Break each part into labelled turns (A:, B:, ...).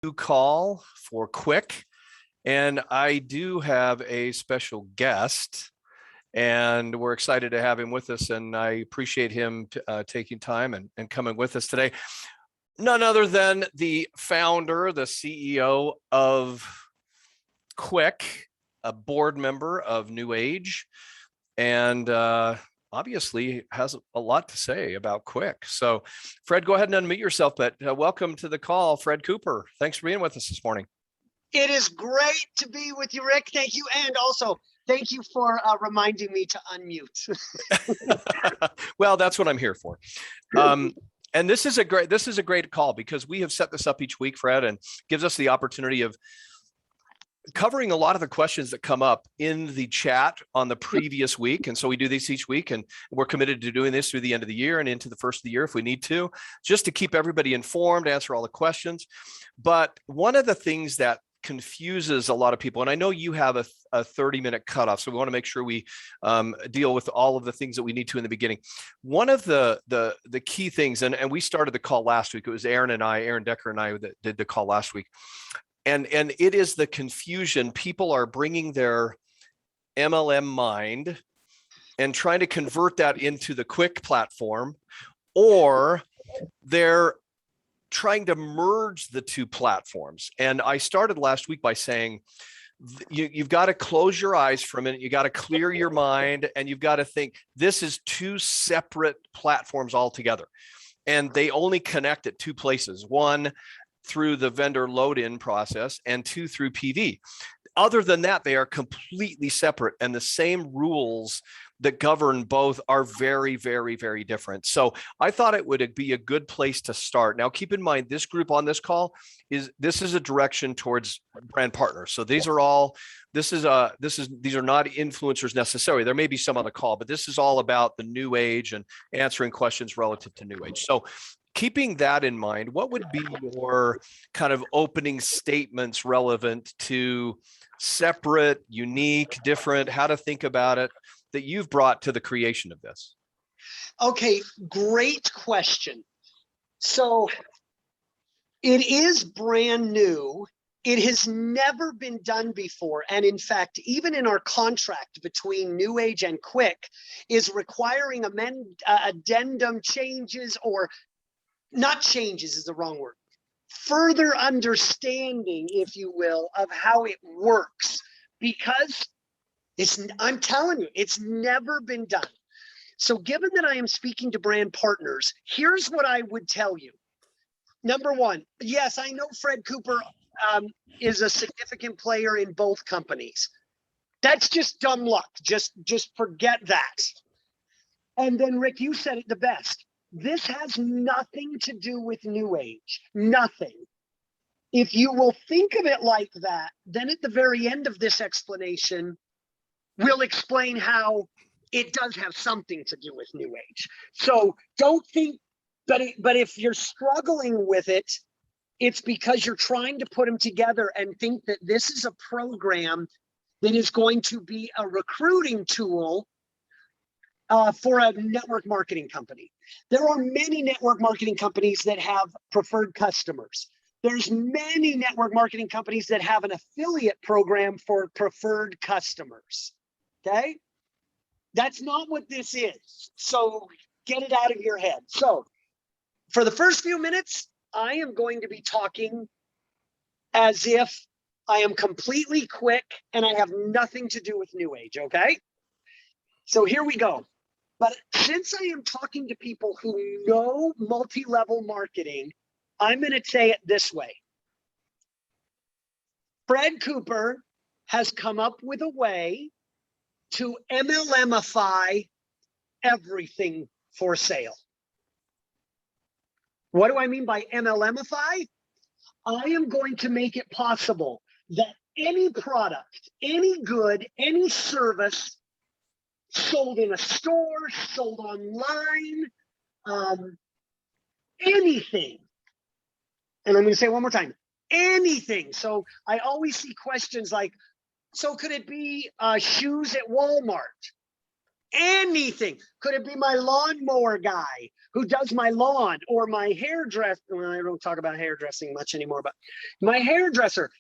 A: Call for Kwik, and I do have a special guest, and we're excited to have him with us. And I appreciate him taking time and coming with us today. None other than the founder, the CEO of Kwik, a board member of NewAge, and obviously has a lot to say about Kwik. So, Fred, go ahead and unmute yourself. But welcome to the call, Fred Cooper. Thanks for being with us this morning.
B: It is great to be with you, Rick. Thank you. And also, thank you for reminding me to unmute.
A: Well, that's what I'm here for. And this is a great call because we have set this up each week, Fred, and gives us the opportunity of covering a lot of the questions that come up in the chat on the previous week. And so we do this each week, and we're committed to doing this through the end of the year and into the first of the year if we need to, just to keep everybody informed, answer all the questions. But one of the things that confuses a lot of people, and I know you have a 30-minute cutoff, so we want to make sure we deal with all of the things that we need to in the beginning. One of the key things, and we started the call last week, it was Aaron Decker and I that did the call last week. And it is the confusion. People are bringing their MLM mind and trying to convert that into the Kwik platform, or they're trying to merge the two platforms. And I started last week by saying, you've got to close your eyes for a minute. You got to clear your mind, and you've got to think this is two separate platforms altogether. And they only connect at two places. One, through the vendor load-in process, and two, through PV. Other than that, they are completely separate, and the same rules that govern both are very, very, very different. So I thought it would be a good place to start. Now, keep in mind, this group on this call is a direction towards brand partners. So these are all, these are not influencers necessarily. There may be some on the call, but this is all about the NewAge and answering questions relative to NewAge. So keeping that in mind, what would be your kind of opening statements relevant to separate, unique, different, how to think about it, that you've brought to the creation of this?
B: Okay, great question. So it is brand new. It has never been done before. And in fact, even in our contract between NewAge and Kwik is requiring addendum changes, or not changes is the wrong word, further understanding, if you will, of how it works, because I'm telling you, it's never been done. So given that I am speaking to brand partners, here's what I would tell you. Number one, yes, I know Fred Cooper is a significant player in both companies. That's just dumb luck. Just forget that. And then Rick, you said it the best. This has nothing to do with NewAge, nothing. If you will think of it like that, then at the very end of this explanation, we'll explain how it does have something to do with NewAge. So don't think, but if you're struggling with it, it's because you're trying to put them together and think that this is a program that is going to be a recruiting tool for a network marketing company. There are many network marketing companies that have preferred customers. There's many network marketing companies that have an affiliate program for preferred customers. Okay? That's not what this is. So get it out of your head. So for the first few minutes, I am going to be talking as if I am completely Kwik and I have nothing to do with NewAge, okay? So here we go. But since I am talking to people who know multi-level marketing, I'm going to say it this way. Fred Cooper has come up with a way to MLMify everything for sale. What do I mean by MLMify? I am going to make it possible that any product, any good, any service sold in a store, sold online, anything. And I'm going to say it one more time, anything. So I always see questions like, so could it be shoes at Walmart? Anything. Could it be my lawnmower guy who does my lawn, or my hairdresser? Well, I don't talk about hairdressing much anymore, but my hairdresser.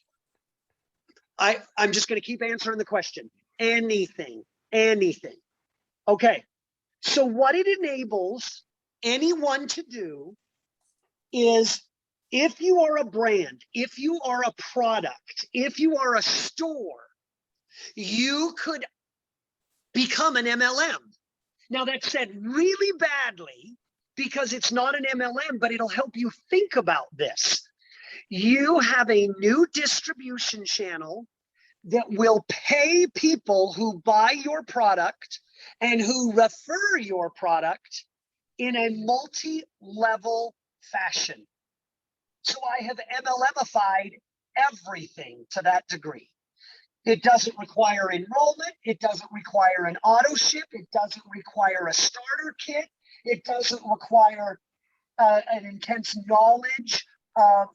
B: I'm just going to keep answering the question. Anything, anything. Okay. So what it enables anyone to do is, if you are a brand, if you are a product, if you are a store, you could become an MLM. Now, that's said really badly because it's not an MLM, but it'll help you think about this. You have a new distribution channel that will pay people who buy your product and who refer your product in a multi-level fashion. So I have MLMified everything to that degree. It doesn't require enrollment. It doesn't require an auto ship. It doesn't require a starter kit. It doesn't require an intense knowledge of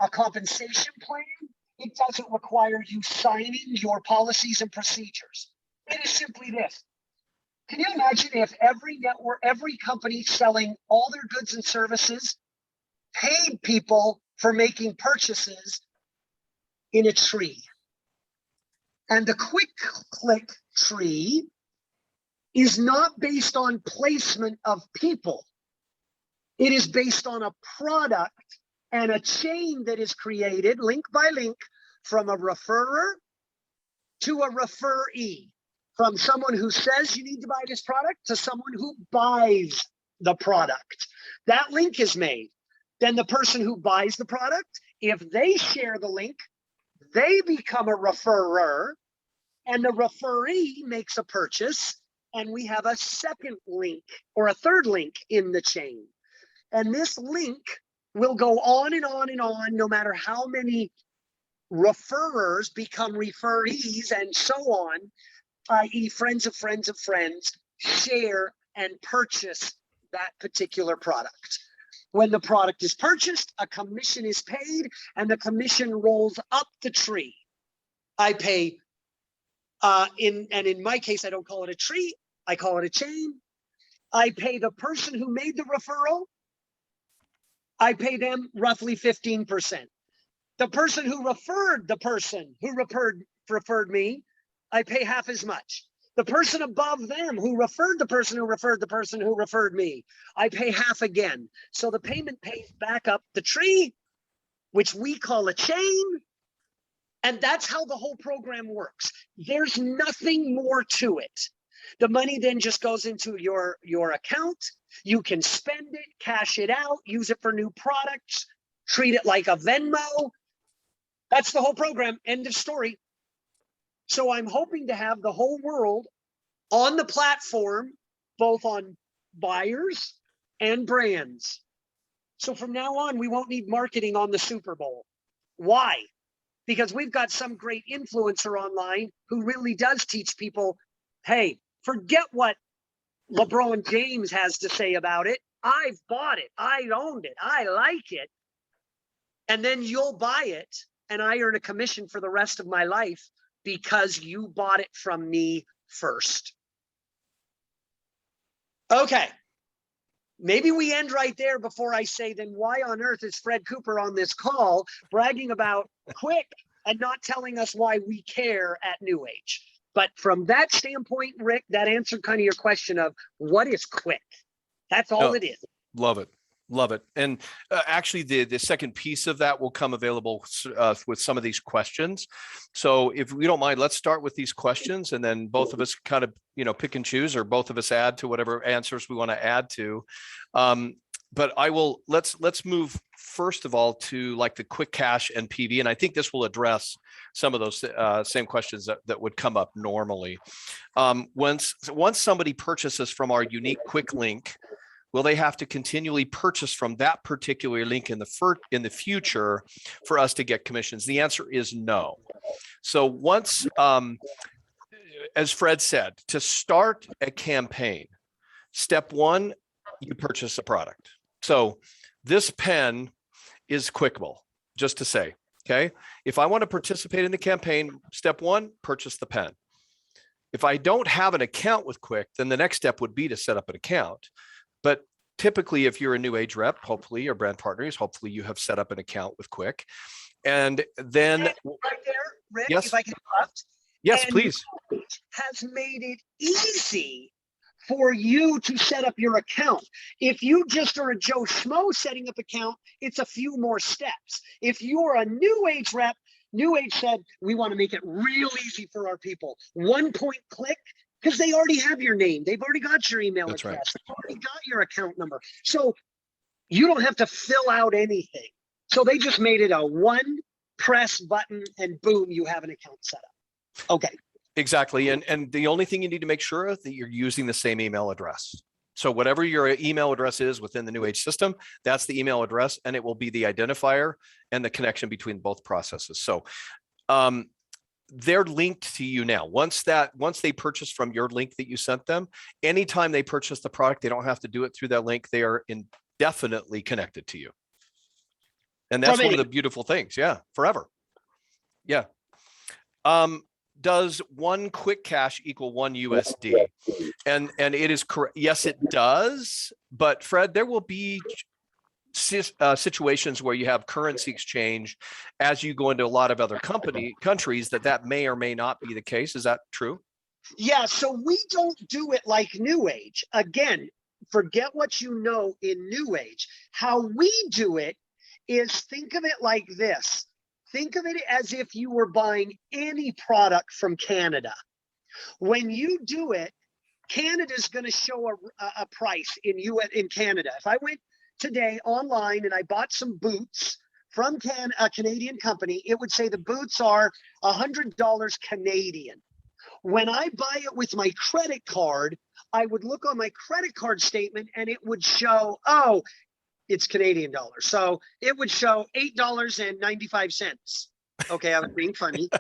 B: a compensation plan. It doesn't require you signing your policies and procedures. It is simply this. Can you imagine if every network, every company selling all their goods and services paid people for making purchases in a tree? And the quick click tree is not based on placement of people. It is based on a product and a chain that is created link by link from a referrer to a referee, from someone who says you need to buy this product to someone who buys the product. That link is made. Then the person who buys the product, if they share the link, they become a referrer, and the referee makes a purchase, and we have a second link or a third link in the chain. And this link will go on and on and on, no matter how many referrers become referees and so on, i.e. friends of friends of friends, share and purchase that particular product. When the product is purchased, a commission is paid, and the commission rolls up the tree. I pay, in my case, I don't call it a tree, I call it a chain. I pay the person who made the referral, I pay them roughly 15%. The person who referred the person who referred me, I pay half as much. The person above them who referred the person who referred the person who referred me, I pay half again. So the payment pays back up the tree, which we call a chain. And that's how the whole program works. There's nothing more to it. The money then just goes into your account. You can spend it, cash it out, use it for new products, treat it like a Venmo. That's the whole program. End of story. So I'm hoping to have the whole world on the platform, both on buyers and brands. So from now on, we won't need marketing on the Super Bowl. Why? Because we've got some great influencer online who really does teach people, hey, forget what LeBron James has to say about it. I've bought it. I owned it. I like it. And then you'll buy it, and I earn a commission for the rest of my life because you bought it from me first. Okay. Maybe we end right there before I say, then why on earth is Fred Cooper on this call bragging about Kwik and not telling us why we care at NewAge? But from that standpoint, Rick, that answered kind of your question of what is Kwik? That's all it is.
A: Love it. Love it. And actually, the second piece of that will come available with some of these questions. So if we don't mind, let's start with these questions, and then both of us kind of, pick and choose, or both of us add to whatever answers we want to add to. But let's move first of all to like the quick cash and PV. And I think this will address some of those same questions that would come up normally. Once somebody purchases from our unique Kwik link, will they have to continually purchase from that particular link in the future for us to get commissions? The answer is no. So once, as Fred said, to start a campaign, step one, you purchase a product. So this pen is Kwikable, just to say, okay? If I want to participate in the campaign, step one, purchase the pen. If I don't have an account with Kwik, then the next step would be to set up an account. But typically, if you're a NewAge rep, hopefully your brand partners, hopefully you have set up an account with Kwik. And then
B: right there, Rick,
A: yes,
B: if I can interrupt.
A: yes,
B: And
A: please.
B: NewAge has made it easy for you to set up your account. If you just are a Joe Schmo setting up account, it's a few more steps. If you're a NewAge rep, NewAge said, we want to make it real easy for our people. 1-point click, because they already have your name. They've already got your email
A: That's
B: address.
A: right.
B: They've already got your account number. So you don't have to fill out anything. So they just made it a one press button and boom, you have an account set up. Okay.
A: Exactly. And the only thing you need to make sure is that you're using the same email address. So whatever your email address is within the NewAge system, that's the email address, and it will be the identifier and the connection between both processes. So they're linked to you now. Once they purchase from your link that you sent them, anytime they purchase the product, they don't have to do it through that link. They are indefinitely connected to you. And that's one of the beautiful things. Yeah, forever. Yeah. Does one Kwik cash equal one USD? And it is correct. Yes, it does. But Fred, there will be situations where you have currency exchange as you go into a lot of other countries that may or may not be the case. Is that true?
B: Yeah, so we don't do it like NewAge. Again, forget what you know in NewAge. How we do it is, think of it like this. Think of it as if you were buying any product from Canada. When you do it, Canada's going to show a price in Canada. If I went today online and I bought some boots from a Canadian company, it would say the boots are $100 Canadian. When I buy it with my credit card, I would look on my credit card statement and it would show, oh, it's Canadian dollars. So it would show $8.95. Okay, I was being funny.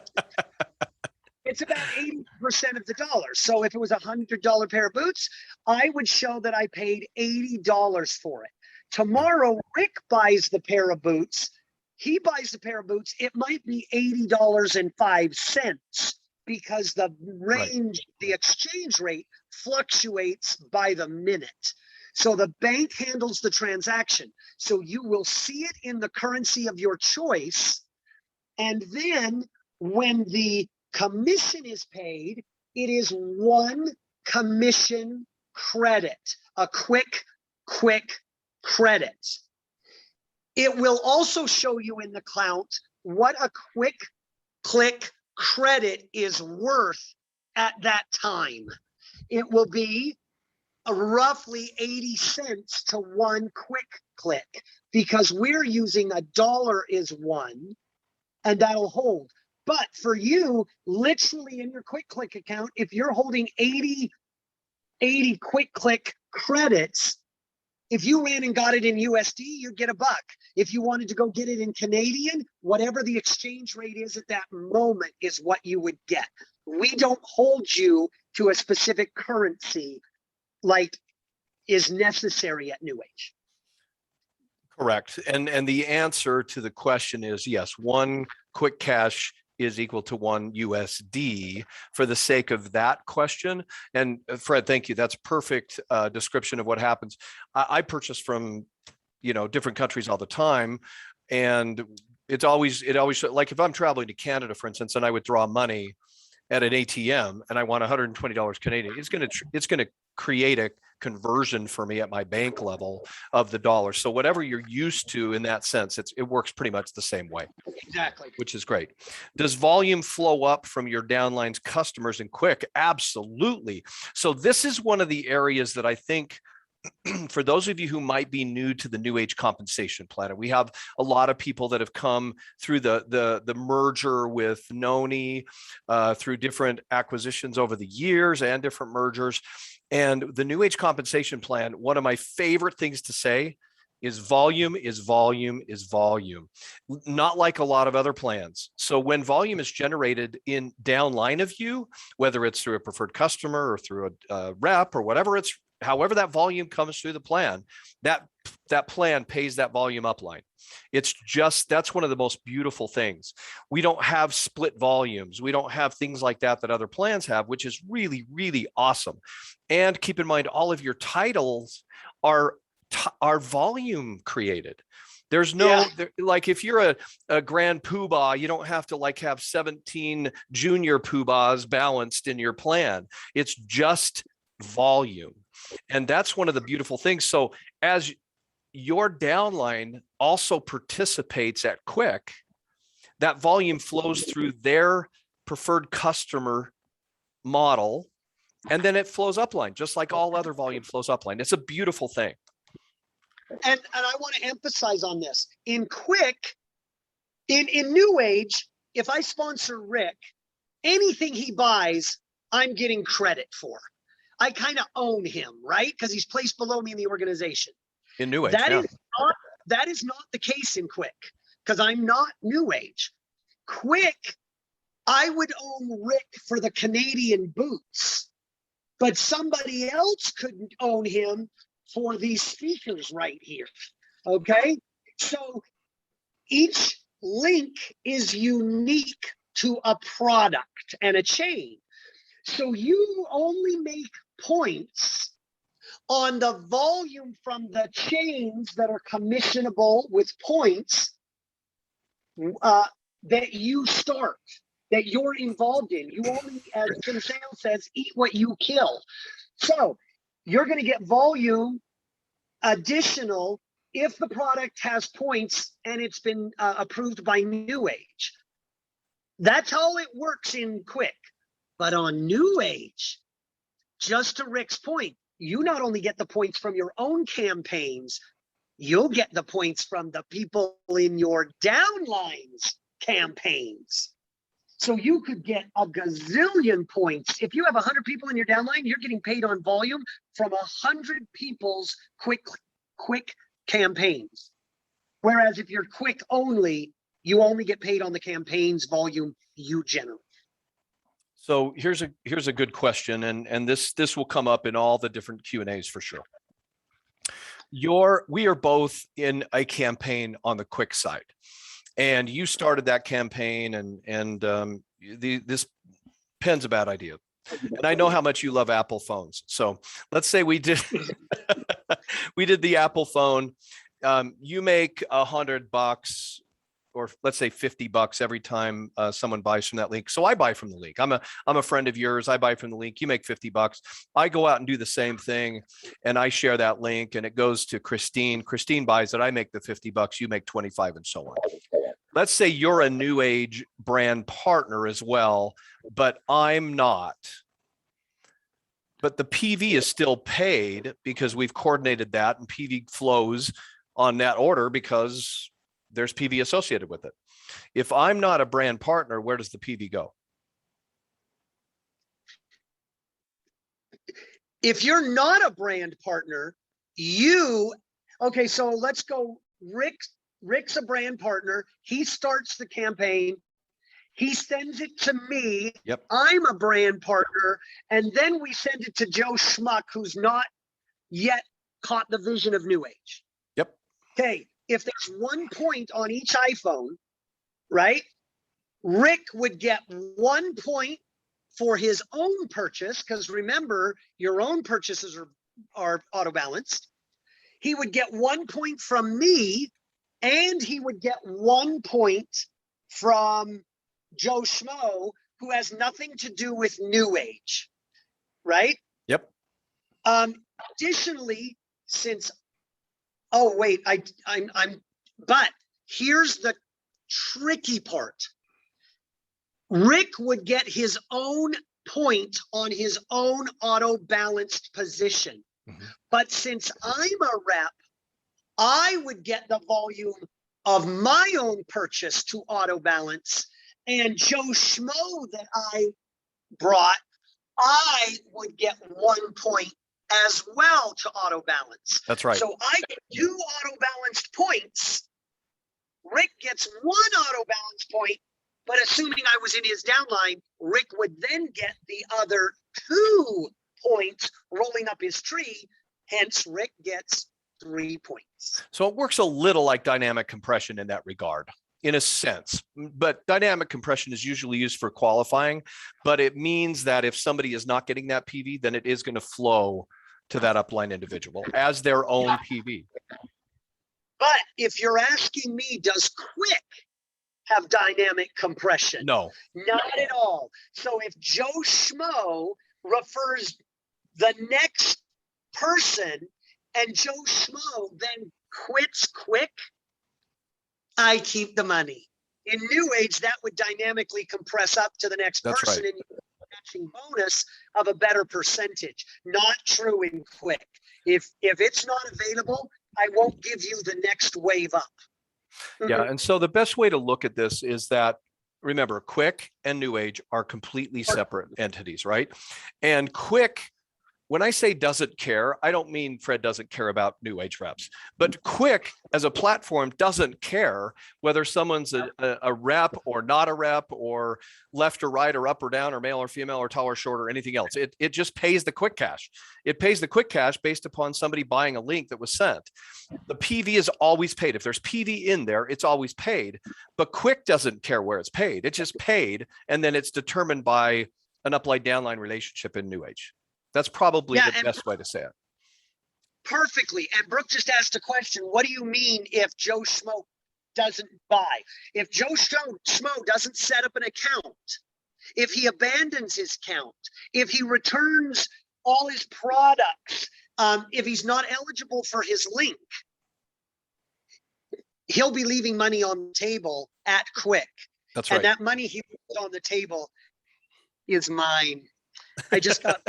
B: It's about 80% of the dollar. So if it was a $100 pair of boots, I would show that I paid $80 for it. Tomorrow, Rick buys the pair of boots. He buys the pair of boots. It might be $80.05 because the range, the exchange rate fluctuates by the minute. So the bank handles the transaction. So you will see it in the currency of your choice. And then when the commission is paid, it is one commission credit, a quick credit. It will also show you in the account what a quick click credit is worth at that time. It will be roughly 80 cents to one quick click, because we're using $1 is one, and that'll hold. But for you, literally in your Kwik Click account, if you're holding 80 Kwik Click credits, if you ran and got it in USD, you'd get $1. If you wanted to go get it in Canadian, whatever the exchange rate is at that moment is what you would get. We don't hold you to a specific currency like is necessary at NewAge.
A: Correct. And the answer to the question is yes, one Kwik cash is equal to one USD for the sake of that question. And Fred, thank you. That's perfect description of what happens. I purchase from, different countries all the time. And it always, like if I'm traveling to Canada, for instance, and I withdraw money at an ATM and I want $120 Canadian, it's going to create a conversion for me at my bank level of the dollar. So whatever you're used to in that sense, it works pretty much the same way.
B: Exactly.
A: Which is great. Does volume flow up from your downline's customers in Kwik? Absolutely. So this is one of the areas that I think for those of you who might be new to the NewAge compensation plan, we have a lot of people that have come through the merger with Noni, through different acquisitions over the years and different mergers. And the NewAge compensation plan, one of my favorite things to say is volume is volume is volume, not like a lot of other plans. So when volume is generated in downline of you, whether it's through a preferred customer or through a rep or whatever it's however that volume comes through the plan, that plan pays that volume upline. It's just, that's one of the most beautiful things. We don't have split volumes. We don't have things like that other plans have, which is really, really awesome. And keep in mind, all of your titles are volume created. There's no, like if you're a grand poobah, you don't have to like have 17 junior poobahs balanced in your plan. It's just volume. And that's one of the beautiful things. So as your downline also participates at Kwik, that volume flows through their preferred customer model, and then it flows upline, just like all other volume flows upline. It's a beautiful thing.
B: And I want to emphasize on this. In Kwik, in NewAge, if I sponsor Rick, anything he buys, I'm getting credit for. I kind of own him, right? Because he's placed below me in the organization.
A: In NewAge,
B: that is not the case in Kwik, because I'm not NewAge. Kwik, I would own Rick for the Canadian boots, but somebody else couldn't own him for these speakers right here. Okay, so each link is unique to a product and a chain. So you only make points on the volume from the chains that are commissionable with points that you start, that you're involved in. You only, as Tim Sale says, eat what you kill. So you're going to get volume additional if the product has points and it's been approved by NewAge. That's how it works in Kwik. But on NewAge, just to Rick's point, you not only get the points from your own campaigns, you'll get the points from the people in your downlines campaigns. So you could get a gazillion points. If you have 100 people in your downline, you're getting paid on volume from 100 people's Kwik campaigns. Whereas if you're Kwik only, you only get paid on the campaigns volume you generate.
A: So here's a good question, and this will come up in all the different Q&As for sure. We are both in a campaign on the Kwik side, and you started that campaign, and this pen's a bad idea. And I know how much you love Apple phones. So let's say we did we did the Apple phone. You make $100, or let's say $50 every time someone buys from that link. So I buy from the link. I'm a friend of yours. I buy from the link. You make $50. I go out and do the same thing, and I share that link, and it goes to Christine. Christine buys it. I make the $50. You make 25, and so on. Let's say you're a NewAge brand partner as well, but I'm not. But the PV is still paid because we've coordinated that, and PV flows on that order because there's PV associated with it. If I'm not a brand partner, where does the PV go?
B: If you're not a brand partner, okay, so let's go. Rick's a brand partner. He starts the campaign. He sends it to me.
A: Yep.
B: I'm a brand partner. And then we send it to Joe Schmuck, who's not yet caught the vision of NewAge.
A: Yep.
B: Okay. If there's 1 point on each iPhone, right? Rick would get 1 point for his own purchase, because remember, your own purchases are auto balanced. He would get 1 point from me, and he would get 1 point from Joe Schmo, who has nothing to do with NewAge, right?
A: Yep.
B: Additionally, since but here's the tricky part. Rick would get his own point on his own auto balanced position. Mm-hmm. But since I'm a rep, I would get the volume of my own purchase to auto balance, and Joe Schmo that I brought, I would get 1 point as well to auto balance.
A: That's right.
B: So I get 2 auto balanced points. Rick gets 1 auto balance point, but assuming I was in his downline, Rick would then get the other 2 points rolling up his tree. Hence, Rick gets 3 points.
A: So it works a little like dynamic compression in that regard, in a sense. But dynamic compression is usually used for qualifying, but it means that if somebody is not getting that PV, then it is going to flow to that upline individual as their own PV.
B: But if you're asking me, does Kwik have dynamic compression?
A: No.
B: Not at all. So if Joe Schmo refers the next person and Joe Schmo then quits Kwik, I keep the money. In NewAge, that would dynamically compress up to the next
A: That's
B: person,
A: right.
B: and you get a matching bonus of a better percentage. Not true in Kwik. If it's not available, I won't give you the next wave up.
A: Yeah. And so the best way to look at this is that, remember, Kwik and NewAge are completely separate entities, right? And Kwik, when I say doesn't care, I don't mean Fred doesn't care about NewAge reps, but Kwik as a platform doesn't care whether someone's a rep or not a rep, or left or right or up or down or male or female or tall or short or anything else. It just pays the Kwik cash. It pays the Kwik cash based upon somebody buying a link that was sent. The PV is always paid. If there's PV in there, it's always paid. But Kwik doesn't care where it's paid. It's just paid, and then it's determined by an upline downline relationship in NewAge. That's probably the best way to say it.
B: Perfectly. And Brooke just asked a question. What do you mean if Joe Schmo doesn't buy? If Joe Schmo doesn't set up an account, if he abandons his account, if he returns all his products, if he's not eligible for his link, he'll be leaving money on the table at Kwik.
A: That's right.
B: And that money he puts on the table is mine. I just got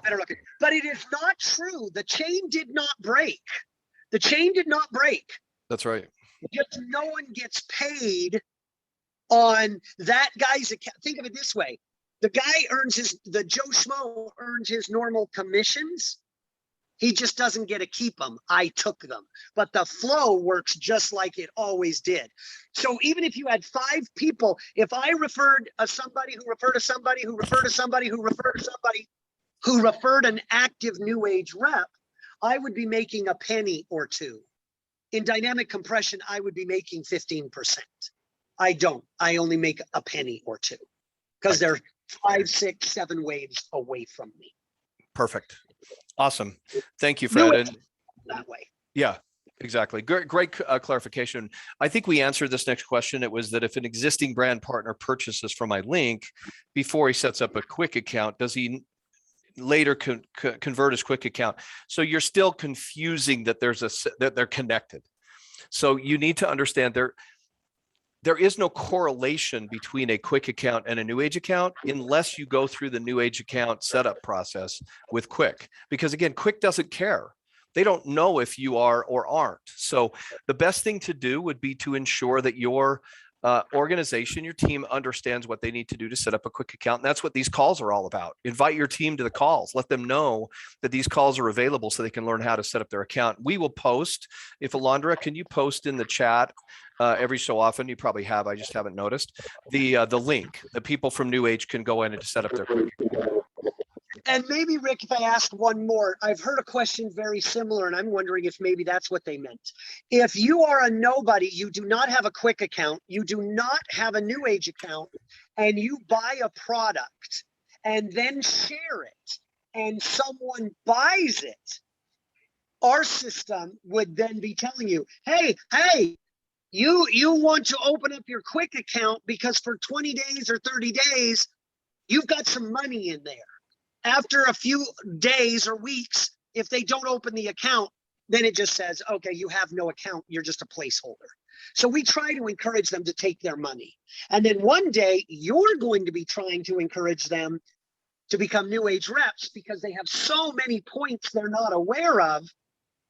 B: better looking. But it is not true. The chain did not break. The chain did not break.
A: That's right.
B: Just no one gets paid on that guy's account. Think of it this way. The Joe Schmo earns his normal commissions. He just doesn't get to keep them. I took them. But the flow works just like it always did. So even if you had 5 people, if I referred somebody who referred to somebody who referred to somebody who referred to somebody who referred an active NewAge rep, I would be making a penny or two. In dynamic compression, I would be making 15%. I don't. I only make a penny or two because they're 5, 6, 7 waves away from me.
A: Perfect. Awesome. Thank you, Fred. And
B: that way.
A: Yeah, exactly. Great clarification. I think we answered this next question. It was that if an existing brand partner purchases from my link before he sets up a Kwik account, does he later convert his Kwik account? So you're still confusing that that they're connected. So you need to understand there is no correlation between a Kwik account and a NewAge account unless you go through the NewAge account setup process with Kwik, because again, Kwik doesn't care. They don't know if you are or aren't. So the best thing to do would be to ensure that your organization, your team understands what they need to do to set up a Kwik account. And that's what these calls are all about. Invite your team to the calls. Let them know that these calls are available so they can learn how to set up their account. We will post, if Alondra, can you post in the chat every so often? You probably have, I just haven't noticed, the link that people from NewAge can go in and set up their Kwik account.
B: And maybe, Rick, if I ask one more, I've heard a question very similar, and I'm wondering if maybe that's what they meant. If you are a nobody, you do not have a Kwik account, you do not have a NewAge account, and you buy a product and then share it, and someone buys it, our system would then be telling you, hey, you want to open up your Kwik account because for 20 days or 30 days, you've got some money in there. After a few days or weeks, if they don't open the account, then it just says, okay, you have no account. You're just a placeholder. So we try to encourage them to take their money. And then one day you're going to be trying to encourage them to become NewAge reps because they have so many points they're not aware of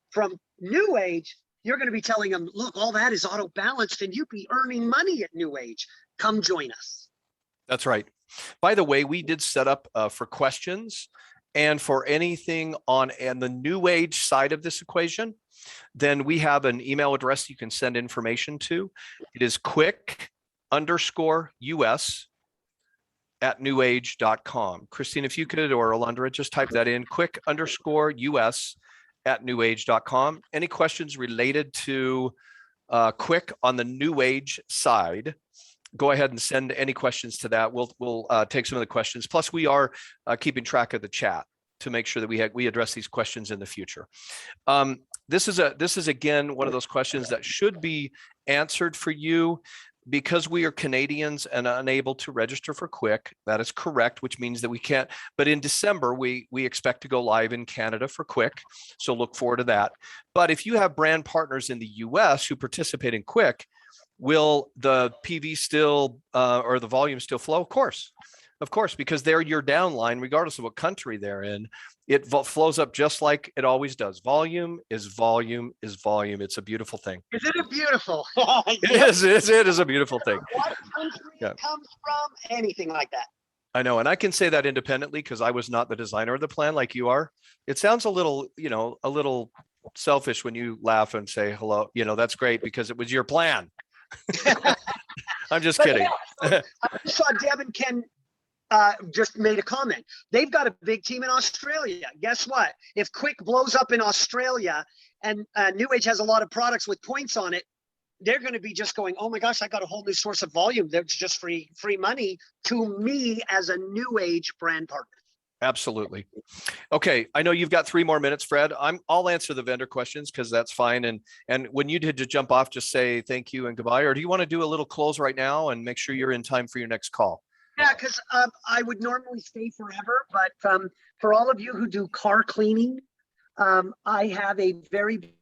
B: from NewAge. You're going to be telling them, look, all that is auto balanced and you'd be earning money at NewAge. Come join us.
A: That's right. By the way, we did set up for questions and for anything on the NewAge side of this equation, then we have an email address you can send information to. It is Kwik_US @newage.com. Christine, if you could, or Alondra, just type that in, quick_US@newage.com. Any questions related to Kwik on the NewAge side? Go ahead and send any questions to that. We'll take some of the questions. Plus, we are keeping track of the chat to make sure that we address these questions in the future. This is again one of those questions that should be answered for you. Because we are Canadians and unable to register for Kwik, that is correct, which means that we can't. But in December, we expect to go live in Canada for Kwik, so look forward to that. But if you have brand partners in the US who participate in Kwik, will the PV still or the volume still flow? Of course, because they're your downline, regardless of what country they're in. It flows up just like it always does. Volume is volume is volume. It's a beautiful thing.
B: Isn't it beautiful?
A: It is a beautiful thing.
B: What country it comes from, anything like that.
A: I know, and I can say that independently because I was not the designer of the plan like you are. It sounds a little, a little selfish when you laugh and say hello. That's great because it was your plan. I'm just kidding.
B: Yeah, I saw Deb and Ken just made a comment. They've got a big team in Australia. Guess what? If Kwik blows up in Australia and NewAge has a lot of products with points on it, they're going to be just going, oh my gosh, I got a whole new source of volume. That's just free money to me as a NewAge brand partner. Absolutely.
A: Okay, I know you've got 3 more minutes, Fred. I'll answer the vendor questions because that's fine. And when you did to jump off, just say thank you and goodbye. Or do you want to do a little close right now and make sure you're in time for your next call?
B: Yeah, because I would normally stay forever, but for all of you who do car cleaning, I have a very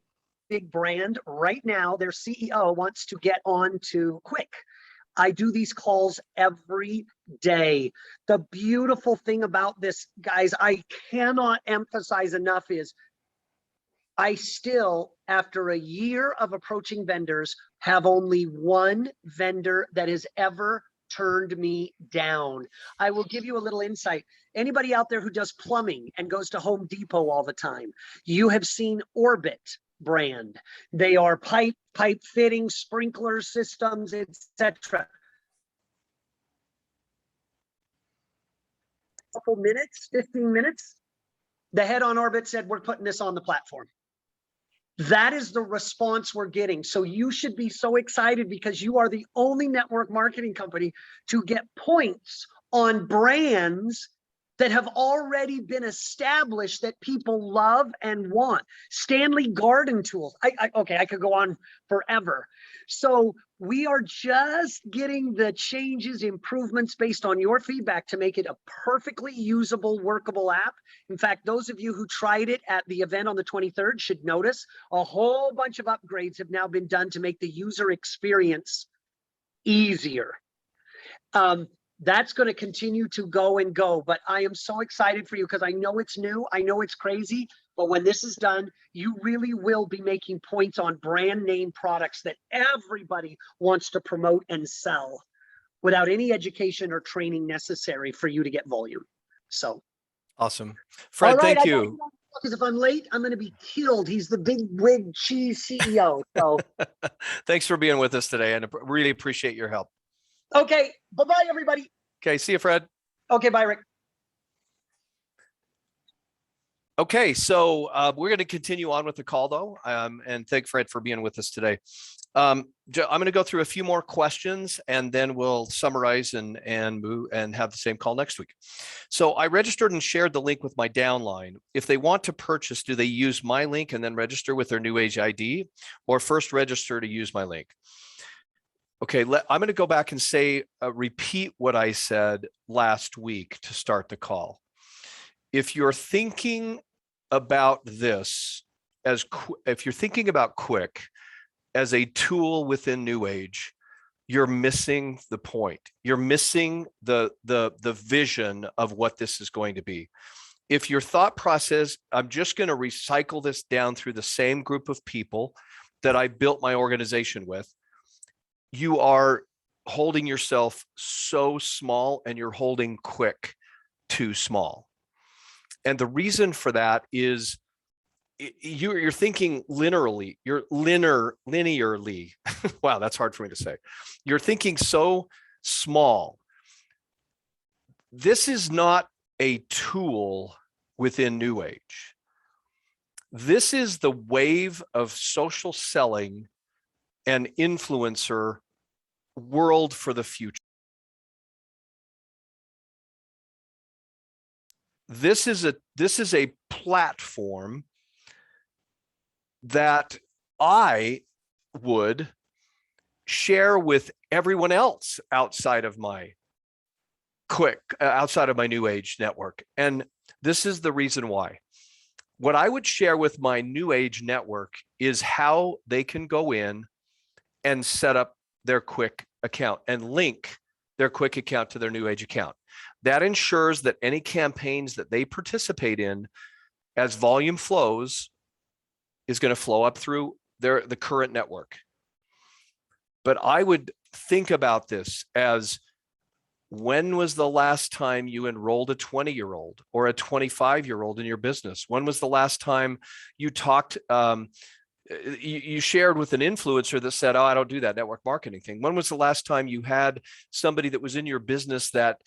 B: big brand right now. Their CEO wants to get on to Kwik. I do these calls every day. The beautiful thing about this, guys, I cannot emphasize enough is I still, after a year of approaching vendors, have only one vendor that has ever turned me down. I will give you a little insight. Anybody out there who does plumbing and goes to Home Depot all the time, you have seen Orbit brand. They are pipe fitting, sprinkler systems, etc. Couple minutes, 15 minutes, the head on Orbit said, we're putting this on the platform. That is the response we're getting. So you should be so excited because you are the only network marketing company to get points on brands that have already been established that people love and want. Stanley Garden Tools. Okay, I could go on forever. So we are just getting the changes, improvements based on your feedback to make it a perfectly usable, workable app. In fact, those of you who tried it at the event on the 23rd should notice a whole bunch of upgrades have now been done to make the user experience easier. That's going to continue to go and go, but I am so excited for you because I know it's new, I know it's crazy, but when this is done, you really will be making points on brand name products that everybody wants to promote and sell without any education or training necessary for you to get volume. So
A: awesome. Fred, thank you.
B: Because if I'm late, I'm going to be killed. He's the big wig cheese CEO. So
A: thanks for being with us today, and I really appreciate your help.
B: Okay, bye-bye, everybody.
A: Okay, see you, Fred.
B: Okay, bye, Rick.
A: Okay, so we're going to continue on with the call, though, and thank Fred for being with us today. I'm going to go through a few more questions, and then we'll summarize and move and have the same call next week. So I registered and shared the link with my downline. If they want to purchase, do they use my link and then register with their NewAge ID, or first register to use my link? Okay, I'm going to go back and say, repeat what I said last week to start the call. If you're thinking about this if you're thinking about Kwik as a tool within NewAge, you're missing the point. You're missing the vision of what this is going to be. If your thought process, I'm just going to recycle this down through the same group of people that I built my organization with, you are holding yourself so small and you're holding Kwik too small. And the reason for that is you're thinking linearly, linearly. Wow, that's hard for me to say. You're thinking so small. This is not a tool within NewAge. This is the wave of social selling and influencer world for the future. This is a platform that I would share with everyone else outside of my NewAge network. And this is the reason why. What I would share with my NewAge network is how they can go in and set up their Kwik account and link their Kwik account to their NewAge account. That ensures that any campaigns that they participate in, as volume flows, is going to flow up through the current network. But I would think about this as, when was the last time you enrolled a 20-year-old or a 25-year-old in your business? When was the last time you talked, you shared with an influencer that said, oh, I don't do that network marketing thing? When was the last time you had somebody that was in your business that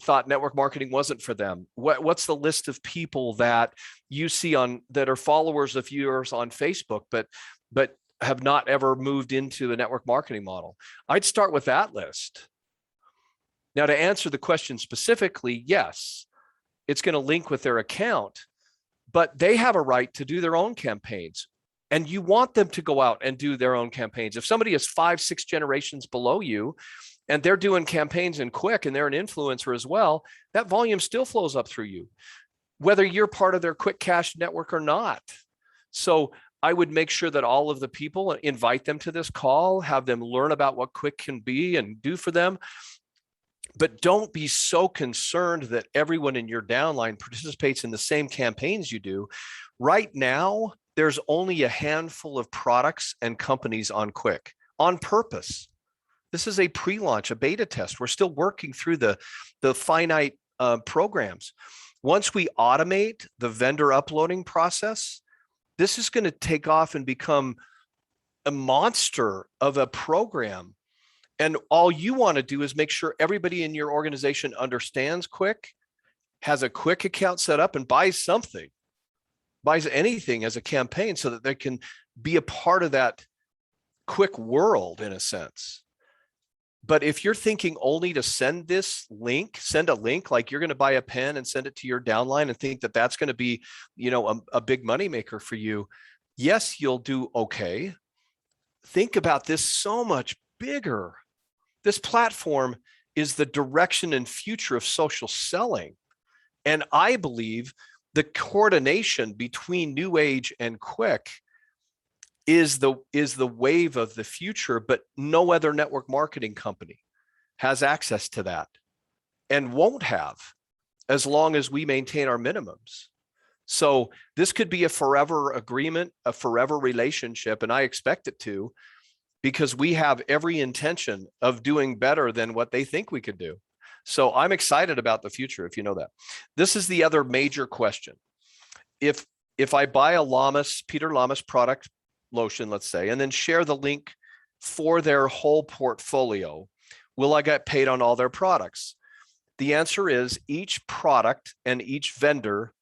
A: thought network marketing wasn't for them? What's the list of people that you see that are followers of yours on Facebook, but have not ever moved into a network marketing model? I'd start with that list. Now, to answer the question specifically, yes, it's going to link with their account, but they have a right to do their own campaigns. And you want them to go out and do their own campaigns. If somebody is 5, 6 generations below you and they're doing campaigns in Kwik and they're an influencer as well, that volume still flows up through you, whether you're part of their Kwik Cash network or not. So I would make sure that all of the people, invite them to this call, have them learn about what Kwik can be and do for them. But don't be so concerned that everyone in your downline participates in the same campaigns you do. Right now, there's only a handful of products and companies on Kwik on purpose. This is a pre-launch, a beta test. We're still working through the finite programs. Once we automate the vendor uploading process, this is going to take off and become a monster of a program. And all you want to do is make sure everybody in your organization understands Kwik, has a Kwik account set up, and buys something, buys anything as a campaign, so that they can be a part of that Kwik world in a sense. But if you're thinking only to send a link, like you're going to buy a pen and send it to your downline and think that that's going to be, a big money maker for you, yes, you'll do okay. Think about this so much bigger. This platform is the direction and future of social selling. And I believe the coordination between NewAge and Kwik is the wave of the future, but no other network marketing company has access to that and won't have, as long as we maintain our minimums. So this could be a forever agreement, a forever relationship, and I expect it to, because we have every intention of doing better than what they think we could do. So I'm excited about the future, if you know that. This is the other major question. If I buy a Peter Lamas product lotion, let's say, and then share the link for their whole portfolio, will I get paid on all their products? The answer is each product and each vendor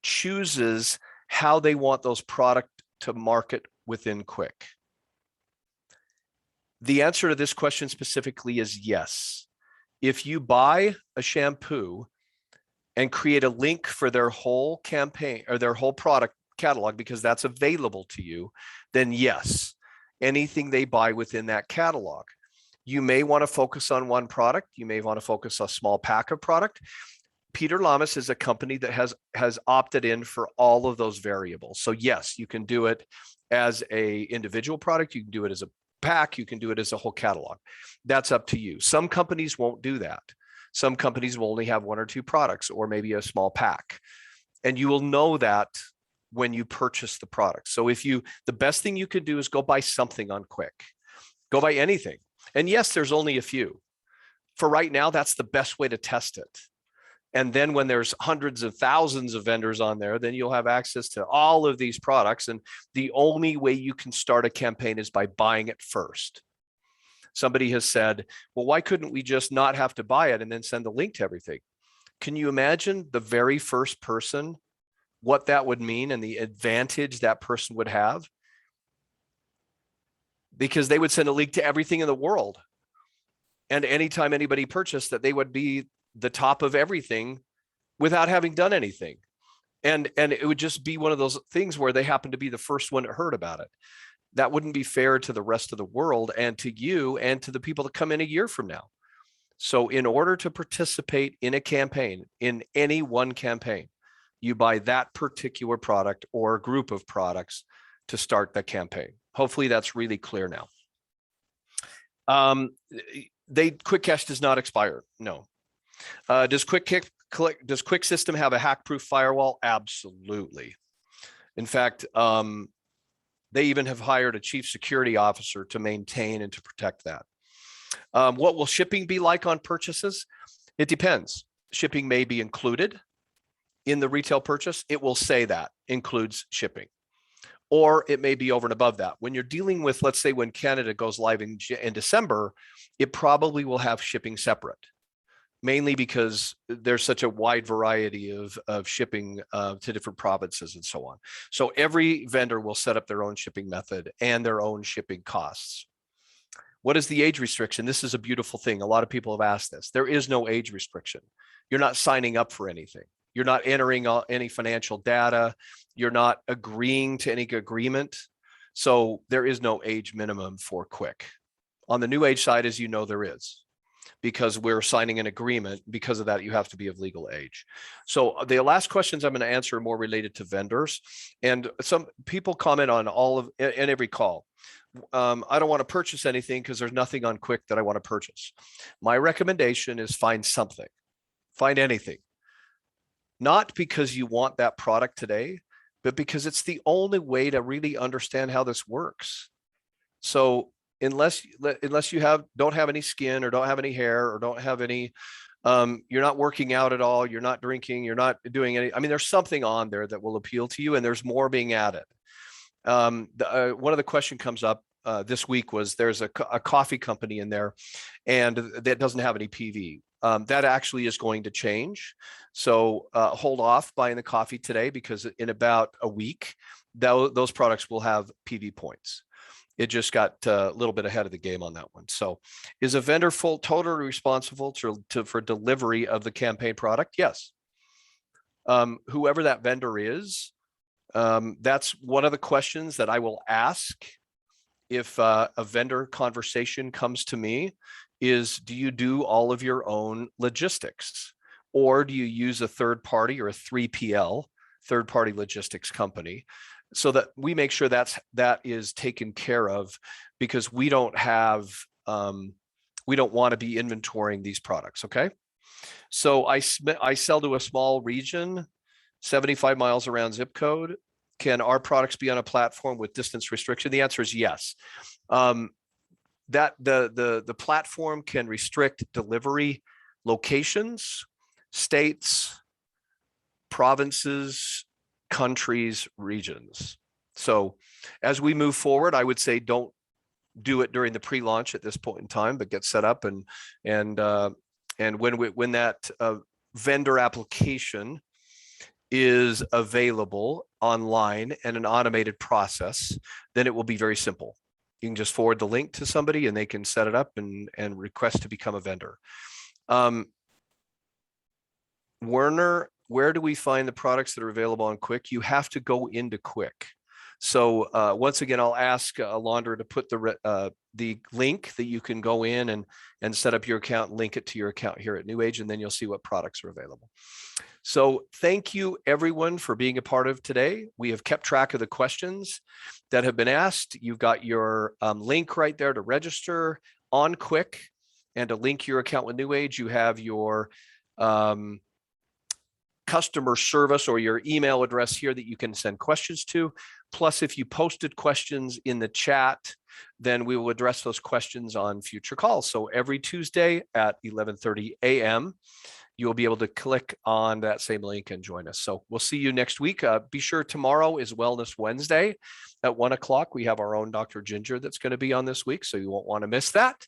A: chooses how they want those products to market within Kwik. The answer to this question specifically is yes. If you buy a shampoo and create a link for their whole campaign or their whole product catalog, because that's available to you, then yes, anything they buy within that catalog. You may want to focus on one product. You may want to focus on a small pack of product. Peter Lamas is a company that has opted in for all of those variables. So yes, you can do it as a individual product. You can do it as a pack. You can do it as a whole catalog. That's up to you. Some companies won't do that. Some companies will only have 1 or 2 products, or maybe a small pack. And you will know that when you purchase the product. So the best thing you could do is go buy something on Kwik. Go buy anything. And yes, there's only a few. For right now, that's the best way to test it. And then when there's hundreds of thousands of vendors on there, then you'll have access to all of these products. And the only way you can start a campaign is by buying it first. Somebody has said, well, why couldn't we just not have to buy it and then send the link to everything? Can you imagine the very first person, what that would mean and the advantage that person would have? Because they would send a link to everything in the world. And anytime anybody purchased that, they would be the top of everything without having done anything. And it would just be one of those things where they happen to be the first one that heard about it. That wouldn't be fair to the rest of the world and to you and to the people that come in a year from now. So in order to participate in a campaign, in any one campaign, you buy that particular product or group of products to start the campaign. Hopefully that's really clear now. Quick Cache does not expire. No. Does Kwik System have a hack-proof firewall? Absolutely. In fact, they even have hired a chief security officer to maintain and to protect that. What will shipping be like on purchases? It depends. Shipping may be included in the retail purchase. It will say that includes shipping, or it may be over and above that. When you're dealing with, let's say when Canada goes live in December, it probably will have shipping separate, mainly because there's such a wide variety of shipping to different provinces and so on. So every vendor will set up their own shipping method and their own shipping costs. What is the age restriction? This is a beautiful thing. A lot of people have asked this. There is no age restriction. You're not signing up for anything. You're not entering any financial data. You're not agreeing to any agreement. So there is no age minimum for Kwik. On the NewAge side, as you know, there is, because we're signing an agreement. Because of that, you have to be of legal age. So the last questions I'm going to answer are more related to vendors. And some people comment on all of and every call. I don't want to purchase anything because there's nothing on Kwik that I want to purchase. My recommendation is find something, find anything. Not because you want that product today, but because it's the only way to really understand how this works. So unless you don't have any skin or don't have any hair or don't have any, you're not working out at all, you're not drinking, you're not doing any, I mean, there's something on there that will appeal to you, and there's more being added. One of the question comes up this week was there's a coffee company in there and that doesn't have any PV. That actually is going to change. So hold off buying the coffee today, because in about a week, those products will have PV points. It just got a little bit ahead of the game on that one. So is a vendor totally responsible for delivery of the campaign product? Yes. Whoever that vendor is, that's one of the questions that I will ask if a vendor conversation comes to me is, do you do all of your own logistics, or do you use a third party or a 3PL, third party logistics company, so that we make sure that is taken care of, because we don't want to be inventorying these products. Okay. So I sell to a small region, 75 miles around zip code. Can our products be on a platform with distance restriction? The answer is yes. That the platform can restrict delivery locations, states, provinces, countries, regions. So as we move forward, I would say don't do it during the pre-launch at this point in time, but get set up and when that vendor application is available online and an automated process, then it will be very simple. You can just forward the link to somebody and they can set it up and request to become a vendor. Werner, where do we find the products that are available on Kwik? You have to go into Kwik. So once again, I'll ask Alondra to put the link that you can go in and set up your account, and link it to your account here at NewAge, and then you'll see what products are available. So thank you everyone for being a part of today. We have kept track of the questions that have been asked. You've got your link right there to register on Kwik and to link your account with NewAge. You have your customer service or your email address here that you can send questions to. Plus, if you posted questions in the chat, then we will address those questions on future calls. So every Tuesday at 11:30 a.m., you'll be able to click on that same link and join us. So we'll see you next week. Be sure tomorrow is Wellness Wednesday at 1 o'clock. We have our own Dr. Ginger that's going to be on this week, so you won't want to miss that.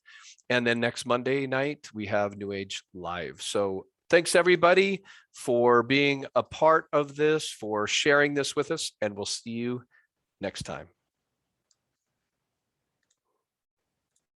A: And then next Monday night, we have NewAge Live. So Thanks everybody for being a part of this, for sharing this with us, and we'll see you next time.